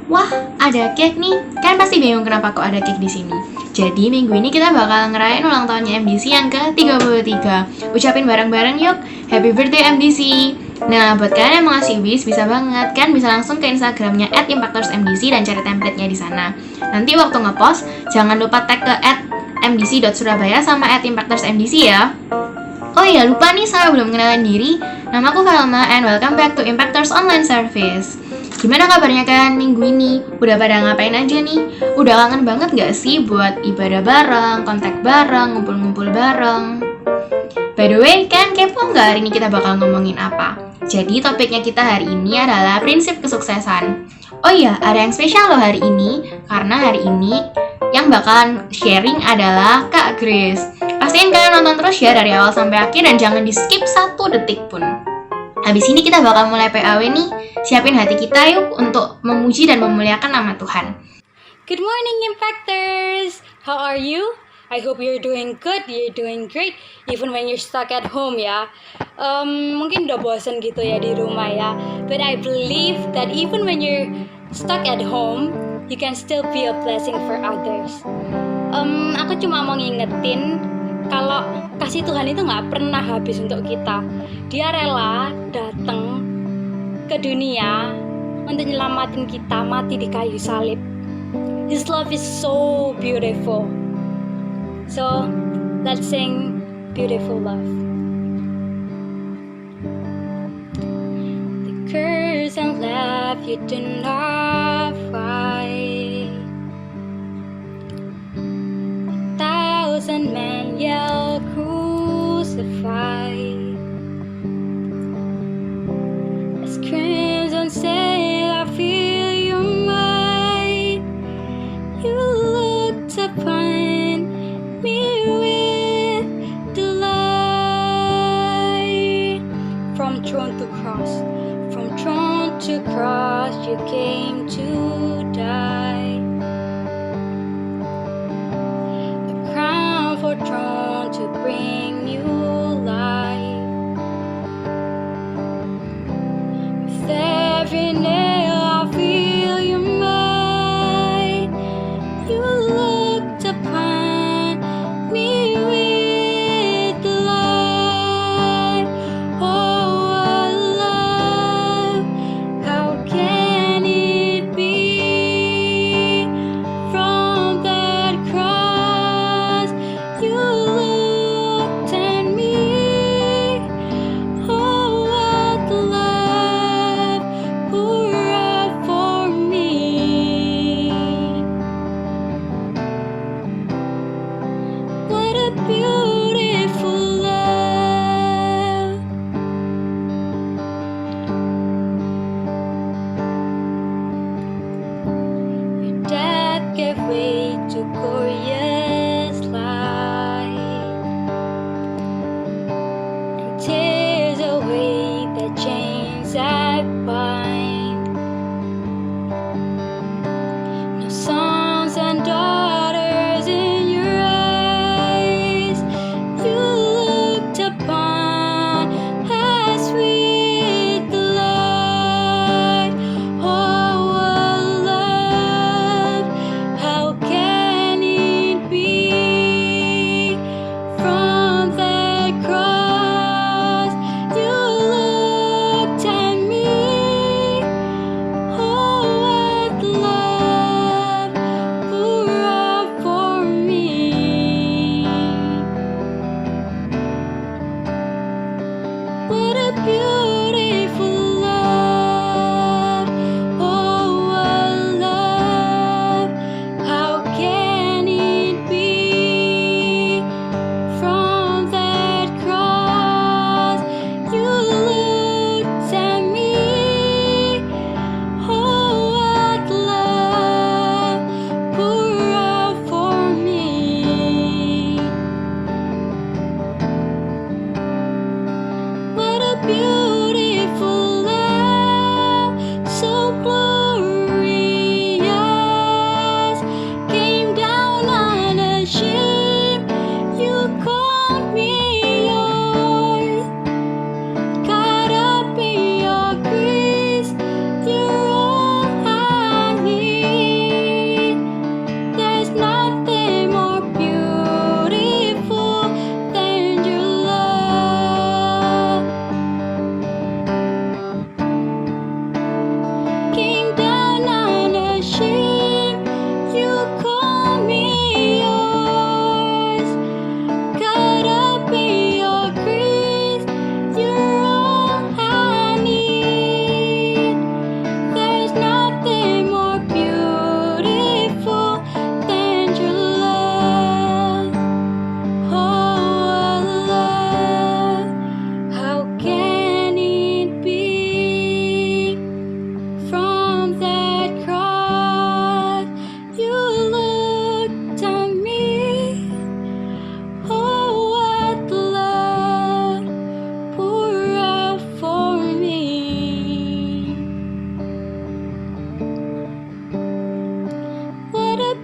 Wah, ada cake nih. Kan pasti bingung kenapa kok ada cake di sini. Jadi minggu ini kita bakal ngerayain ulang tahunnya MDC yang ke-33. Ucapin bareng-bareng yuk. Happy birthday MDC. Nah, buat kalian yang mau ngasih wish bisa banget kan, bisa langsung ke Instagramnya @impactorsmdc dan cari template-nya di sana. Nanti waktu ngepost, jangan lupa tag ke @mdc.surabaya sama @impactorsmdc ya. Oh iya, lupa nih, saya belum kenalin diri. Namaku Velma and welcome back to Impactors Online Service. Gimana kabarnya kalian minggu ini? Udah pada ngapain aja nih? Udah kangen banget gak sih buat ibadah bareng, kontak bareng, ngumpul-ngumpul bareng? By the way, kalian kepo nggak hari ini kita bakal ngomongin apa? Jadi topiknya kita hari ini adalah prinsip kesuksesan. Oh iya, ada yang spesial loh hari ini, karena hari ini yang bakalan sharing adalah Kak Grace. Pastiin kalian nonton terus ya dari awal sampai akhir dan jangan di skip 1 detik pun. Habis ini kita bakal mulai PAW nih. Siapin hati kita yuk untuk memuji dan memuliakan nama Tuhan. Good morning, Impactors! How are you? I hope you're doing good, you're doing great, even when you're stuck at home ya. Mungkin udah bosan gitu ya di rumah ya. But I believe that even when you're stuck at home, you can still be a blessing for others. Aku cuma mau ngingetin kalau kasih Tuhan itu nggak pernah habis untuk kita. Dia rela datang ke dunia untuk nyelamatin kita, mati di kayu salib. His love is so beautiful. So let's sing Beautiful Love. The curse and laugh you do not fight. 1,000 men yell crucify. As crimson sail I feel your might. You looked upon me with delight. From throne to cross, from throne to cross, you came to die. A crown for throne to bring you life. With every nail I feel your might. You looked upon me with delight. Oh, what love, how can it be? From that cross you looked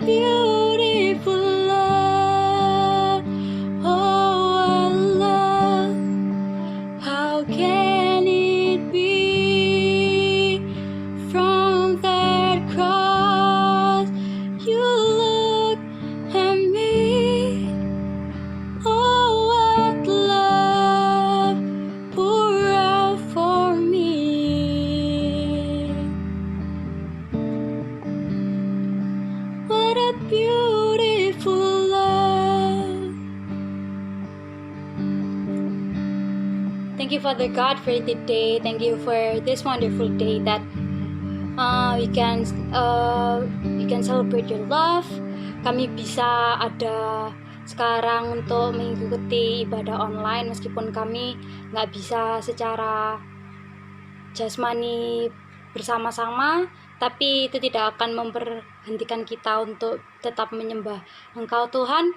beautiful love. Oh, Allah, how can it be? From that cross, you look at me. Oh, what love pour out for me. What a beautiful love. Thank you, Father God, for today. Thank you for this wonderful day that we can celebrate your love. Kami bisa ada sekarang untuk mengikuti ibadah online meskipun kami nggak bisa secara jasmani bersama-sama, tapi itu tidak akan memberhentikan kita untuk tetap menyembah Engkau Tuhan.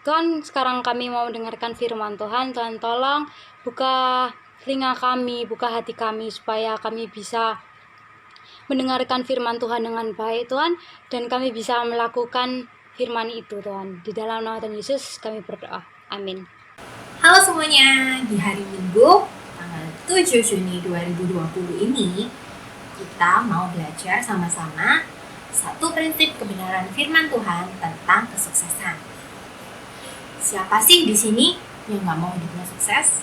Tuhan, sekarang kami mau mendengarkan firman Tuhan. Tuhan, tolong buka telinga kami, buka hati kami supaya kami bisa mendengarkan firman Tuhan dengan baik, Tuhan, dan kami bisa melakukan firman itu, Tuhan. Di dalam nama Tuhan Yesus kami berdoa. Amin. Halo semuanya, di hari Minggu tanggal 7 Juni 2020 ini kita mau belajar sama-sama satu prinsip kebenaran firman Tuhan tentang kesuksesan. Siapa sih di sini yang nggak mau hidupnya sukses?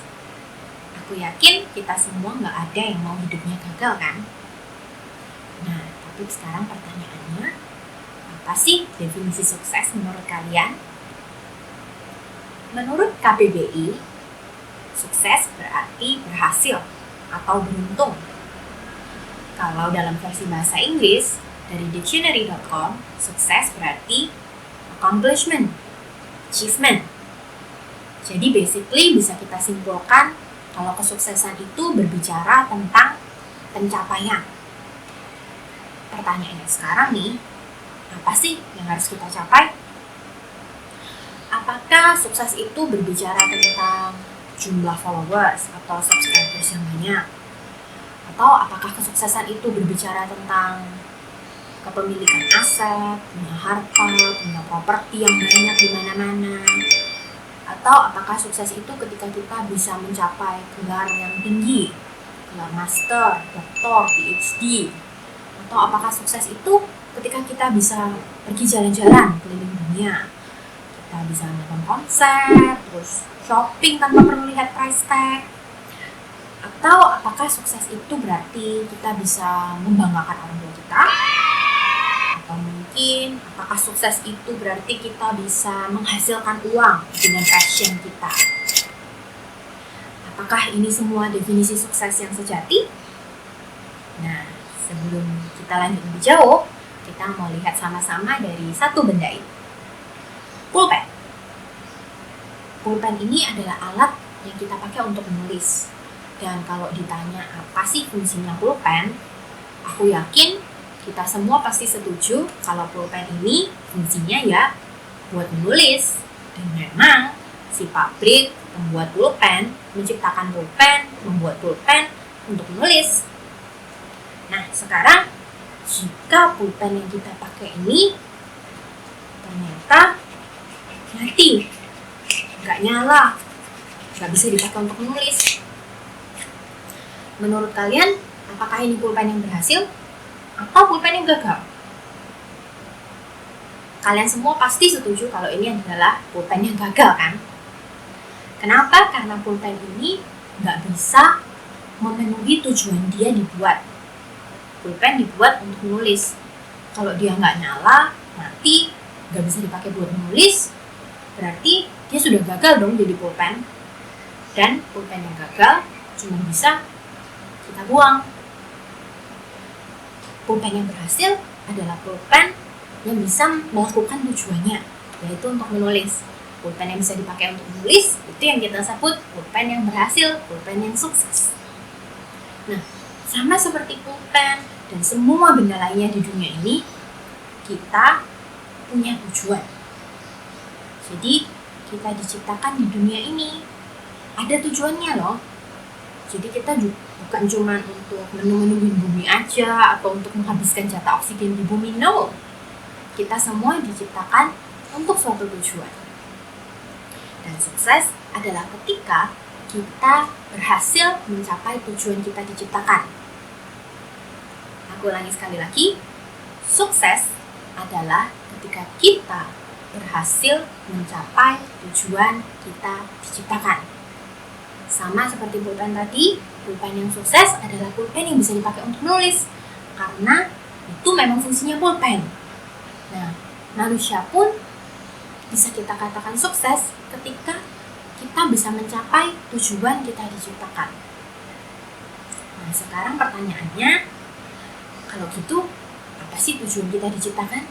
Aku yakin kita semua nggak ada yang mau hidupnya gagal, kan? Nah, tapi sekarang pertanyaannya, apa sih definisi sukses menurut kalian? Menurut KBBI, sukses berarti berhasil atau beruntung. Kalau dalam versi bahasa Inggris, dari dictionary.com, sukses berarti accomplishment, achievement. Jadi basically bisa kita simpulkan kalau kesuksesan itu berbicara tentang pencapaian. Pertanyaannya sekarang nih, apa sih yang harus kita capai? Apakah sukses itu berbicara tentang jumlah followers atau subscribers yang banyak? Atau apakah kesuksesan itu berbicara tentang kepemilikan aset, punya harta, punya properti yang banyak di mana-mana? Atau apakah sukses itu ketika kita bisa mencapai gelar yang tinggi, gelar master, doktor, PhD? Atau apakah sukses itu ketika kita bisa pergi jalan-jalan keliling dunia? Kita bisa nonton konser, terus shopping tanpa perlu lihat price tag. Atau apakah sukses itu berarti kita bisa membanggakan orang tua kita? Atau mungkin apakah sukses itu berarti kita bisa menghasilkan uang dengan passion kita? Apakah ini semua definisi sukses yang sejati? Nah, sebelum kita lanjut lebih jauh, kita mau lihat sama-sama dari satu benda ini. Pulpen. Pulpen ini adalah alat yang kita pakai untuk menulis. Dan kalau ditanya apa sih fungsinya pulpen, aku yakin kita semua pasti setuju kalau pulpen ini fungsinya ya buat menulis. Dan memang si pabrik pembuat pulpen menciptakan pulpen, membuat pulpen untuk menulis. Nah, sekarang jika pulpen yang kita pakai ini ternyata mati, nggak nyala, nggak bisa dipakai untuk menulis. Menurut kalian, apakah ini pulpen yang berhasil atau pulpen yang gagal? Kalian semua pasti setuju kalau ini adalah pulpen yang gagal, kan? Kenapa? Karena pulpen ini nggak bisa memenuhi tujuan dia dibuat. Pulpen dibuat untuk menulis. Kalau dia nggak nyala, mati, nggak bisa dipakai buat menulis, berarti dia sudah gagal dong jadi pulpen. Dan pulpen yang gagal cuma bisa kita buang. Pulpen yang berhasil adalah pulpen yang bisa melakukan tujuannya, yaitu untuk menulis. Pulpen yang bisa dipakai untuk menulis, itu yang kita sebut pulpen yang berhasil, pulpen yang sukses. Nah, sama seperti pulpen dan semua benda lainnya di dunia ini, kita punya tujuan. Jadi, kita diciptakan di dunia ini, ada tujuannya loh. Jadi kita bukan cuma untuk menu-menuin bumi aja atau untuk menghabiskan jatah oksigen di bumi, no. kita semua diciptakan untuk suatu tujuan. Dan sukses adalah ketika kita berhasil mencapai tujuan kita diciptakan. Aku ulangi sekali lagi, sukses adalah ketika kita berhasil mencapai tujuan kita diciptakan. Sama seperti pulpen tadi, pulpen yang sukses adalah pulpen yang bisa dipakai untuk menulis, karena itu memang fungsinya pulpen. Nah, manusia pun bisa kita katakan sukses ketika kita bisa mencapai tujuan kita diciptakan. Nah, sekarang pertanyaannya, kalau gitu, apa sih tujuan kita diciptakan?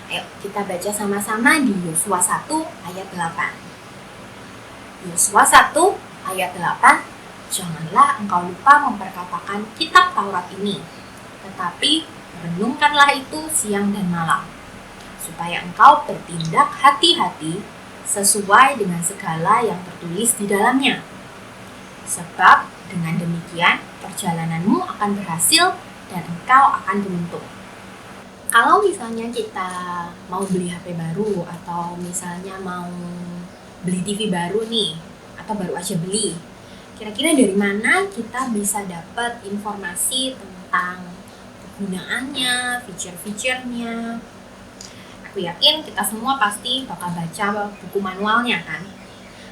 Ayo, kita baca sama-sama di Yosua 1 ayat 8. Yosua 1 ayat 8, janganlah engkau lupa memperkatakan kitab Taurat ini, tetapi renungkanlah itu siang dan malam, supaya engkau bertindak hati-hati sesuai dengan segala yang tertulis di dalamnya. Sebab dengan demikian perjalananmu akan berhasil dan engkau akan beruntung. Kalau misalnya kita mau beli HP baru atau misalnya mau beli TV baru nih, atau baru aja beli, kira-kira dari mana kita bisa dapat informasi tentang kegunaannya, fitur-fiturnya? Aku yakin kita semua pasti bakal baca buku manualnya kan?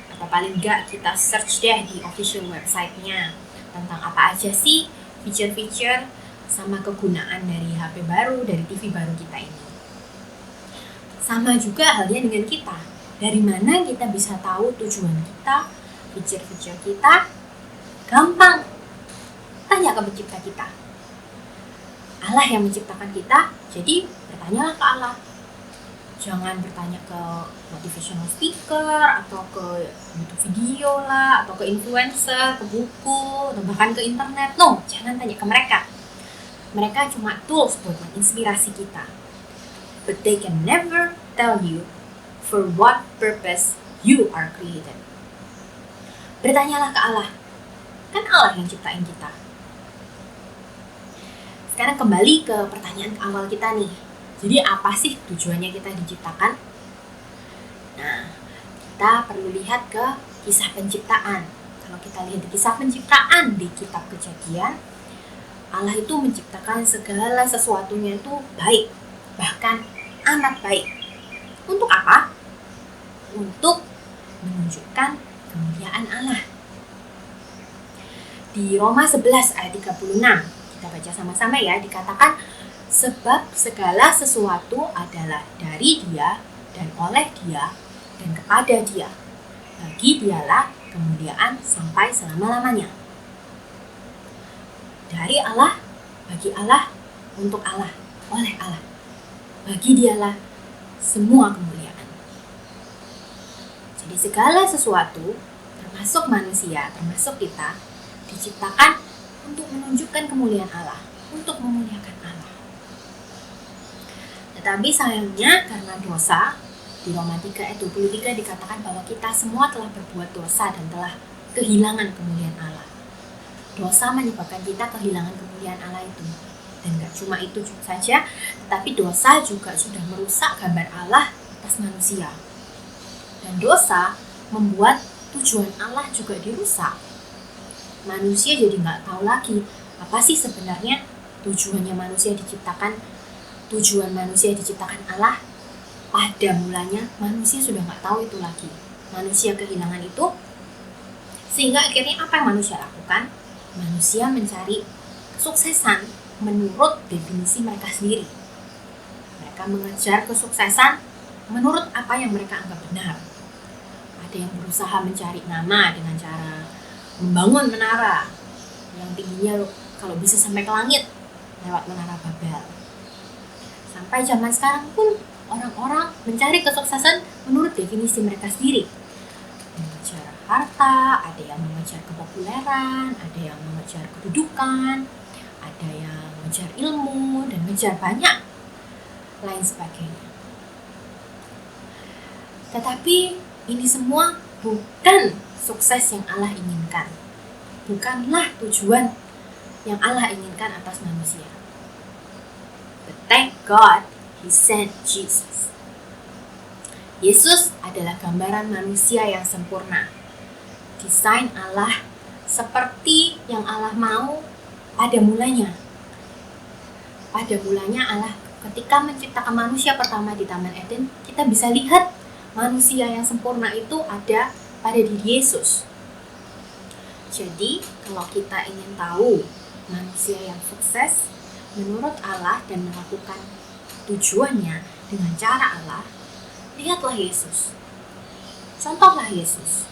Atau paling enggak kita search deh di official website-nya tentang apa aja sih fitur-fitur sama kegunaan dari HP baru, dari TV baru kita ini. Sama juga halnya dengan kita. Dari mana kita bisa tahu tujuan kita, fitur-fitur kita? Gampang. Tanya ke pencipta kita. Allah yang menciptakan kita, jadi bertanyalah ke Allah. Jangan bertanya ke motivational speaker, atau ke YouTube video lah, atau ke influencer, ke buku, atau bahkan ke internet. No, jangan tanya ke mereka. Mereka cuma tools buat menginspirasi kita. But they can never tell you for what purpose you are created. Bertanyalah ke Allah. Kan Allah yang ciptain kita. Sekarang kembali ke pertanyaan awal kita nih. Jadi apa sih tujuannya kita diciptakan? Nah, kita perlu lihat ke kisah penciptaan. Kalau kita lihat di kisah penciptaan di kitab Kejadian, Allah itu menciptakan segala sesuatunya itu baik, bahkan amat baik. Untuk apa? Untuk menunjukkan kemuliaan Allah. Di Roma 11 ayat 36, kita baca sama-sama ya, dikatakan, sebab segala sesuatu adalah dari Dia dan oleh Dia dan kepada Dia. Bagi Dialah kemuliaan sampai selama-lamanya. Dari Allah, bagi Allah, untuk Allah, oleh Allah. Bagi Dialah semua kemuliaan. Jadi segala sesuatu, termasuk manusia, termasuk kita, diciptakan untuk menunjukkan kemuliaan Allah, untuk memuliakan Allah. Tetapi sayangnya karena dosa, di Roma 3 ayat 23 dikatakan bahwa kita semua telah berbuat dosa dan telah kehilangan kemuliaan Allah. Dosa menyebabkan kita kehilangan kemuliaan Allah itu. Dan gak cuma itu saja, tetapi dosa juga sudah merusak gambar Allah atas manusia. Dan dosa membuat tujuan Allah juga dirusak. Manusia jadi gak tahu lagi apa sih sebenarnya tujuannya manusia diciptakan. Tujuan manusia diciptakan Allah, pada mulanya manusia sudah gak tahu itu lagi. Manusia kehilangan itu, sehingga akhirnya apa yang manusia lakukan? Manusia mencari kesuksesan menurut definisi mereka sendiri. Mereka mengejar kesuksesan menurut apa yang mereka anggap benar. Ada yang berusaha mencari nama dengan cara membangun menara yang tingginya kalau bisa sampai ke langit lewat menara Babel. Sampai zaman sekarang pun orang-orang mencari kesuksesan menurut definisi mereka sendiri. Mengejar harta, ada yang mengejar kepopuleran, ada yang mengejar kedudukan, ada yang mengejar ilmu, dan mengejar banyak lain sebagainya. Tetapi ini semua bukan sukses yang Allah inginkan. Bukanlah tujuan yang Allah inginkan atas manusia. But thank God, He sent Jesus. Yesus adalah gambaran manusia yang sempurna. Desain Allah seperti yang Allah mau pada mulanya. Pada mulanya Allah ketika menciptakan manusia pertama di Taman Eden, kita bisa lihat manusia yang sempurna itu ada pada diri Yesus. Jadi, kalau kita ingin tahu manusia yang sukses menurut Allah dan melakukan tujuannya dengan cara Allah, lihatlah Yesus. Contohlah Yesus.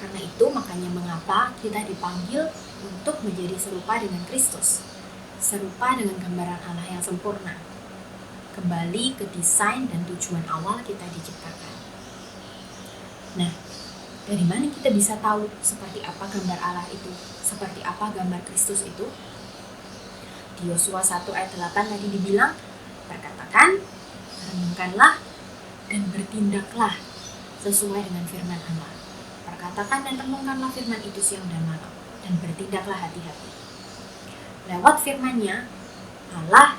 Karena itu makanya mengapa kita dipanggil untuk menjadi serupa dengan Kristus. Serupa dengan gambaran Allah yang sempurna. Kembali ke desain dan tujuan awal kita diciptakan. Nah, dari mana kita bisa tahu seperti apa gambar Allah itu? Seperti apa gambar Kristus itu? Di Yosua 1 ayat 8 tadi dibilang, perkatakan, renungkanlah, dan bertindaklah sesuai dengan firman Allah. Perkatakan dan renungkanlah firman itu siang dan malam, dan bertindaklah hati-hati. Lewat firman-Nya, Allah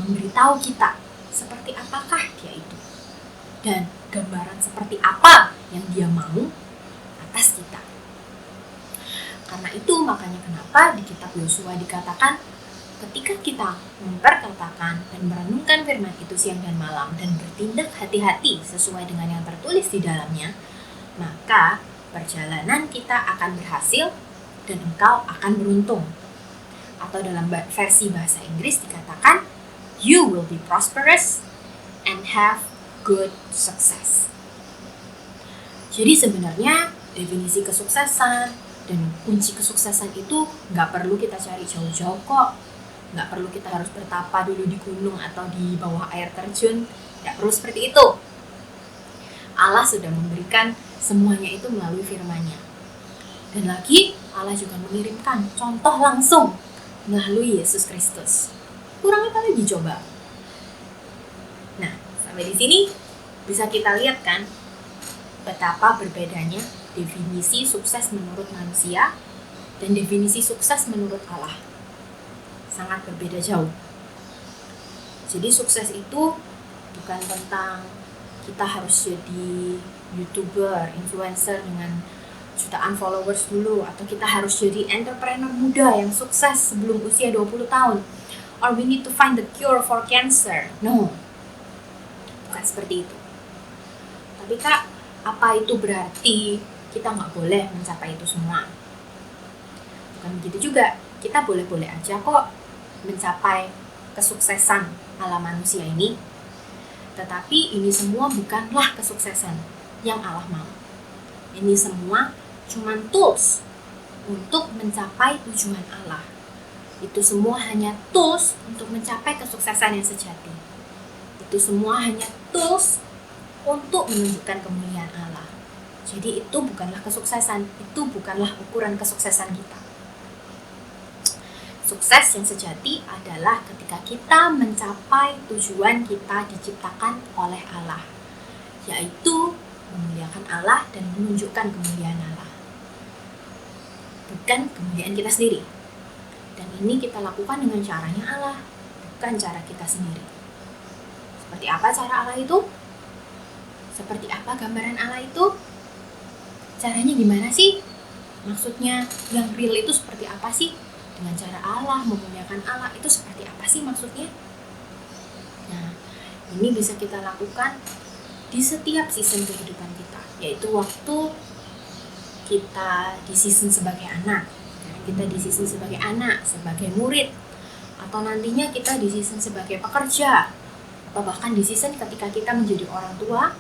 memberitahu kita seperti apakah Dia itu. Dan gambaran seperti apa yang Dia mau atas kita. Karena itu makanya kenapa di kitab Yosua dikatakan ketika kita memperkatakan dan merenungkan firman itu siang dan malam dan bertindak hati-hati sesuai dengan yang tertulis di dalamnya, maka perjalanan kita akan berhasil dan engkau akan beruntung. Atau dalam versi bahasa Inggris dikatakan, you will be prosperous and have good success. Jadi sebenarnya definisi kesuksesan dan kunci kesuksesan itu nggak perlu kita cari jauh-jauh kok. Nggak perlu kita harus bertapa dulu di gunung atau di bawah air terjun. Nggak perlu seperti itu. Allah sudah memberikan semuanya itu melalui firman-Nya. Dan lagi Allah juga mengirimkan contoh langsung melalui Yesus Kristus. Kurang apa lagi coba? Nah, sampai di sini bisa kita lihat kan betapa berbedanya definisi sukses menurut manusia dan definisi sukses menurut Allah. Sangat berbeda jauh. Jadi sukses itu bukan tentang kita harus jadi YouTuber, influencer dengan jutaan followers dulu, atau kita harus jadi entrepreneur muda yang sukses sebelum usia 20 tahun, or we need to find the cure for cancer. No, bukan seperti itu. Tapi Kak, apa itu berarti kita nggak boleh mencapai itu semua? Bukan begitu juga. Kita boleh-boleh aja kok mencapai kesuksesan ala manusia ini. Tetapi ini semua bukanlah kesuksesan yang Allah mau. Ini semua cuma tools untuk mencapai tujuan Allah. Itu semua hanya tools untuk mencapai kesuksesan yang sejati. Itu semua hanya tools untuk menunjukkan kemuliaan Allah. Jadi itu bukanlah kesuksesan, itu bukanlah ukuran kesuksesan kita. Sukses yang sejati adalah ketika kita mencapai tujuan kita diciptakan oleh Allah, yaitu memuliakan Allah dan menunjukkan kemuliaan Allah, bukan kemuliaan kita sendiri. Dan ini kita lakukan dengan caranya Allah, bukan cara kita sendiri. Seperti apa cara Allah itu? Seperti apa gambaran Allah itu? Caranya gimana sih? Maksudnya yang real itu seperti apa sih? Dengan cara Allah, memuliakan Allah, itu seperti apa sih maksudnya? Nah, ini bisa kita lakukan di setiap season kehidupan kita, yaitu waktu kita di season sebagai anak, kita di season sebagai anak, sebagai murid, atau nantinya kita di season sebagai pekerja, atau bahkan di season ketika kita menjadi orang tua,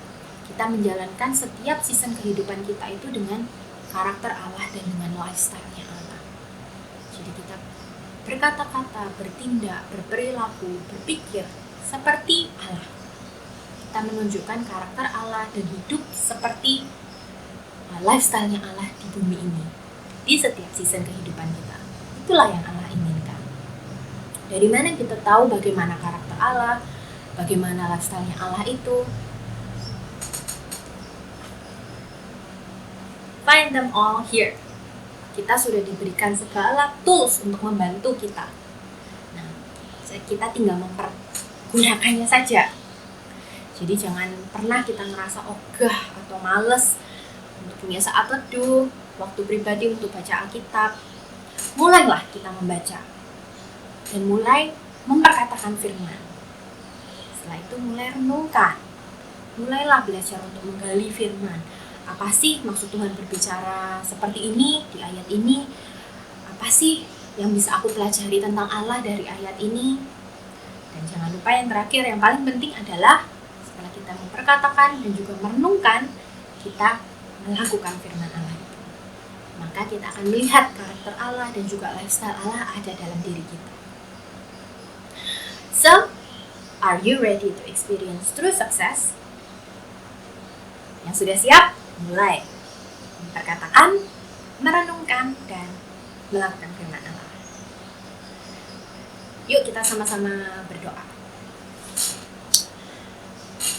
kita menjalankan setiap season kehidupan kita itu dengan karakter Allah dan dengan lifestyle-nya Allah. Jadi kita berkata-kata, bertindak, berperilaku, berpikir seperti Allah. Kita menunjukkan karakter Allah dan hidup seperti lifestyle-nya Allah di bumi ini, di setiap season kehidupan kita. Itulah yang Allah inginkan. Dari mana kita tahu bagaimana karakter Allah, bagaimana lifestyle-nya Allah itu? Find them all here. Kita sudah diberikan segala tools untuk membantu kita. Nah, kita tinggal mempergunakannya saja. Jadi jangan pernah kita merasa ogah atau males untuk punya saat teduh, waktu pribadi untuk baca Alkitab. Mulailah kita membaca dan mulai memperkatakan firman. Setelah itu mulai renungkan. Mulailah belajar untuk menggali firman. Apa sih maksud Tuhan berbicara seperti ini di ayat ini? Apa sih yang bisa aku pelajari tentang Allah dari ayat ini? Dan jangan lupa yang terakhir, yang paling penting adalah setelah kita memperkatakan dan juga merenungkan, kita melakukan firman Allah itu. Maka kita akan melihat karakter Allah dan juga lifestyle Allah ada dalam diri kita. So, are you ready to experience true success? Yang sudah siap, mulai memperkatakan, merenungkan, dan melakukan firman Allah. Yuk kita sama-sama berdoa.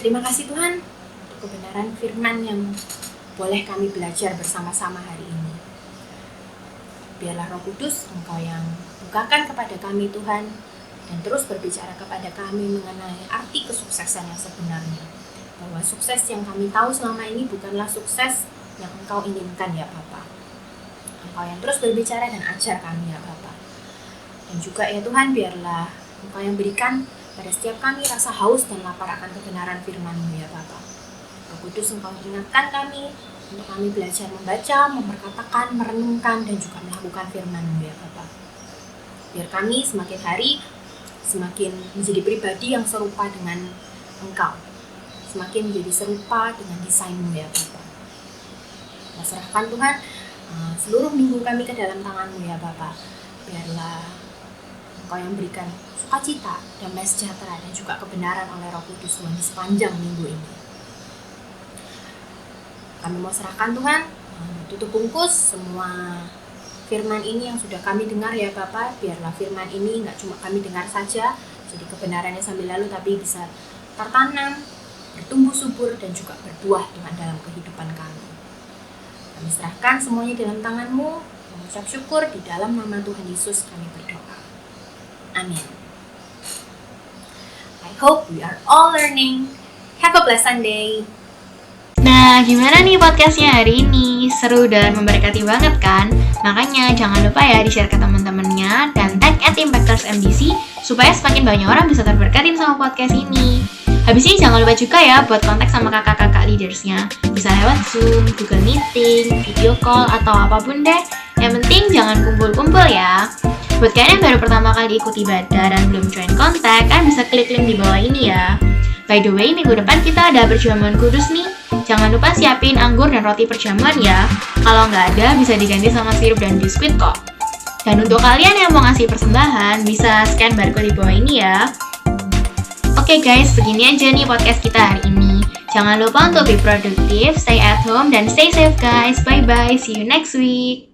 Terima kasih Tuhan untuk kebenaran firman yang boleh kami belajar bersama-sama hari ini. Biarlah Roh Kudus Engkau yang bukakan kepada kami Tuhan, dan terus berbicara kepada kami mengenai arti kesuksesan yang sebenarnya. Bahwa sukses yang kami tahu selama ini bukanlah sukses yang Engkau inginkan ya Bapa. Engkau yang terus berbicara dan ajar kami ya Bapa. Dan juga ya Tuhan, biarlah Engkau yang berikan pada setiap kami rasa haus dan lapar akan kebenaran firman-Mu ya Bapa. Roh Kudus Engkau ingatkan kami untuk kami belajar membaca, memperkatakan, merenungkan, dan juga melakukan firman-Mu ya Bapa. Biar kami semakin hari semakin menjadi pribadi yang serupa dengan Engkau, semakin menjadi serupa dengan desain-Mu ya Bapa. Kita serahkan Tuhan seluruh minggu kami ke dalam tangan-Mu ya Bapa. Biarlah Engkau yang berikan sukacita, damai sejahtera, dan juga kebenaran oleh Roh Kudus Tuhan di sepanjang minggu ini. Kami mau serahkan Tuhan, tutup bungkus semua firman ini yang sudah kami dengar ya Bapa. Biarlah firman ini nggak cuma kami dengar saja, jadi kebenarannya sambil lalu, tapi bisa tertanam, bertumbuh subur, dan juga berbuah Tuhan dalam kehidupan kami. Kami serahkan semuanya dalam tangan-Mu, mengucap syukur di dalam nama Tuhan Yesus kami berdoa. Amin. I hope we are all learning. Have a blessed Sunday. Nah, gimana nih podcastnya hari ini? Seru dan memberkati banget kan? Makanya jangan lupa ya di-share ke teman-temannya dan tag @impactors_MDC supaya semakin banyak orang bisa terberkatin sama podcast ini. Habis ini jangan lupa juga ya buat kontak sama kakak-kakak leadersnya. Bisa lewat Zoom, Google Meeting, video call, atau apapun deh. Yang penting jangan kumpul-kumpul ya. Buat kalian yang baru pertama kali ikut ibadah dan belum join kontak, kalian bisa klik link di bawah ini ya. By the way, minggu depan kita ada perjamuan kudus nih. Jangan lupa siapin anggur dan roti perjamuan ya. Kalau nggak ada, bisa diganti sama sirup dan biskuit kok. Dan untuk kalian yang mau ngasih persembahan, bisa scan barcode di bawah ini ya. Oke guys, begini aja nih podcast kita hari ini. Jangan lupa untuk be produktif, stay at home, dan stay safe guys. Bye-bye, see you next week.